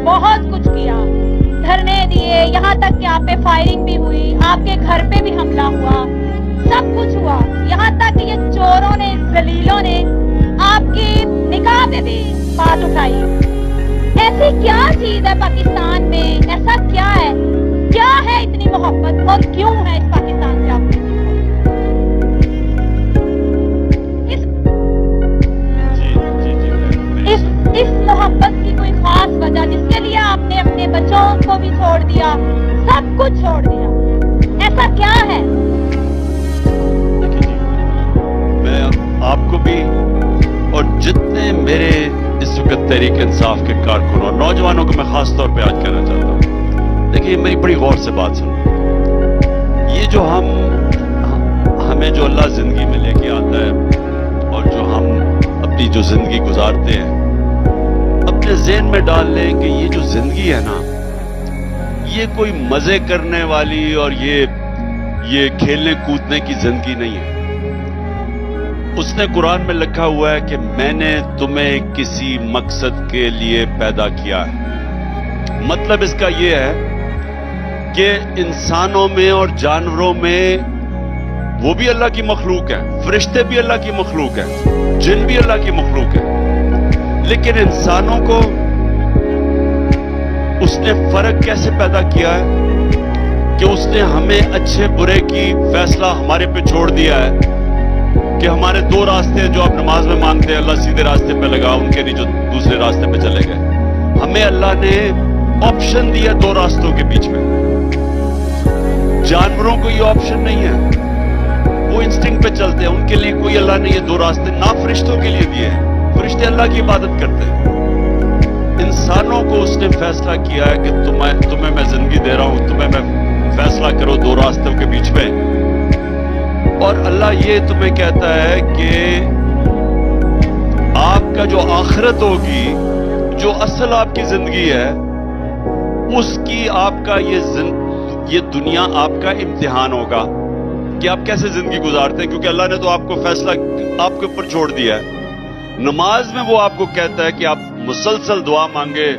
بہت کچھ کیا، دھرنے دیے، یہاں تک کہ آپ پہ فائرنگ بھی ہوئی، آپ کے گھر پہ بھی حملہ ہوا، سب کچھ ہوا، یہاں تک کہ یہ چوروں نے، ذلیلوں نے آپ کی نکاح پہ بھی بات اٹھائی۔ ایسی کیا چیز ہے پاکستان میں، ایسا کیا ہے اتنی محبت، اور کیوں ہے اس پاکستان سے آپ کو؟ اس محبت کی کوئی خاص وجہ جس کے لیے آپ نے اپنے بچوں کو بھی چھوڑ دیا، سب کچھ چھوڑ دیا، ایسا کیا ہے؟ میں آپ کو بھی اور جتنے میرے اس وقت تحریک انصاف کے کارکنوں اور نوجوانوں کو میں خاص طور پہ آج کہنا چاہتا ہوں، دیکھیے میری بڑی غور سے بات سنو۔ یہ جو ہمیں جو اللہ زندگی میں لے کے آتا ہے اور جو ہم اپنی جو زندگی گزارتے ہیں، اپنے ذہن میں ڈال لیں کہ یہ جو زندگی ہے نا، یہ کوئی مزے کرنے والی اور یہ کھیلنے کودنے کی زندگی نہیں ہے۔ اس نے قرآن میں لکھا ہوا ہے کہ میں نے تمہیں کسی مقصد کے لیے پیدا کیا ہے۔ مطلب اس کا یہ ہے کہ انسانوں میں اور جانوروں میں وہ بھی اللہ کی مخلوق ہے، فرشتے بھی اللہ کی مخلوق ہیں، جن بھی اللہ کی مخلوق ہے، لیکن انسانوں کو اس نے فرق کیسے پیدا کیا ہے کہ اس نے ہمیں اچھے برے کی فیصلہ ہمارے پہ چھوڑ دیا ہے کہ ہمارے دو راستے جو آپ نماز میں مانگتے ہیں اللہ سیدھے راستے پہ لگا، ان کے نہیں جو دوسرے راستے پہ چلے گئے۔ ہمیں اللہ نے آپشن دیا دو راستوں کے بیچ میں۔ جانوروں کو یہ آپشن نہیں ہے، وہ انسٹنکٹ پہ چلتے ہیں، ان کے لیے کوئی اللہ نے یہ دو راستے نہ فرشتوں کے لیے دیے ہیں، فرشتے اللہ کی عبادت کرتے ہیں۔ انسانوں کو اس نے فیصلہ کیا ہے کہ تمہیں میں زندگی دے رہا ہوں، تمہیں میں فیصلہ کرو دو راستوں کے بیچ میں، اور اللہ یہ تمہیں کہتا ہے کہ آپ کا جو آخرت ہوگی، جو اصل آپ کی زندگی ہے، اس کی آپ کا یہ دنیا آپ کا امتحان ہوگا کہ آپ کیسے زندگی گزارتے ہیں، کیونکہ اللہ نے تو آپ کو فیصلہ آپ کے اوپر چھوڑ دیا ہے۔ نماز میں وہ آپ کو کہتا ہے کہ آپ مسلسل دعا مانگے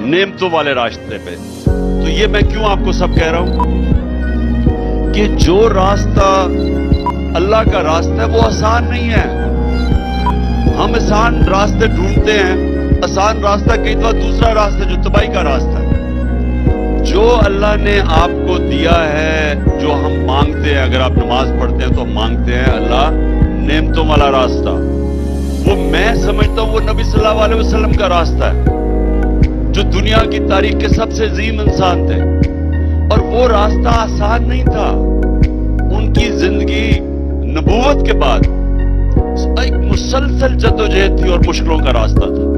نعمتوں والے راستے پہ۔ تو یہ میں کیوں آپ کو سب کہہ رہا ہوں کہ جو راستہ اللہ کا راستہ ہے وہ آسان نہیں ہے۔ ہم آسان راستے ڈھونڈتے ہیں، آسان راستہ کئی دفعہ دوسرا راستہ جو تباہی کا راستہ ہے۔ جو اللہ نے آپ کو دیا ہے، جو ہم مانگتے ہیں، اگر آپ نماز پڑھتے ہیں تو ہم مانگتے ہیں اللہ نعمتوں والا راستہ، وہ میں سمجھتا ہوں وہ نبی صلی اللہ علیہ وسلم کا راستہ ہے، جو دنیا کی تاریخ کے سب سے عظیم انسان تھے، اور وہ راستہ آسان نہیں تھا۔ ان کی زندگی نبوت کے بعد ایک مسلسل جدوجہد تھی اور مشکلوں کا راستہ تھا۔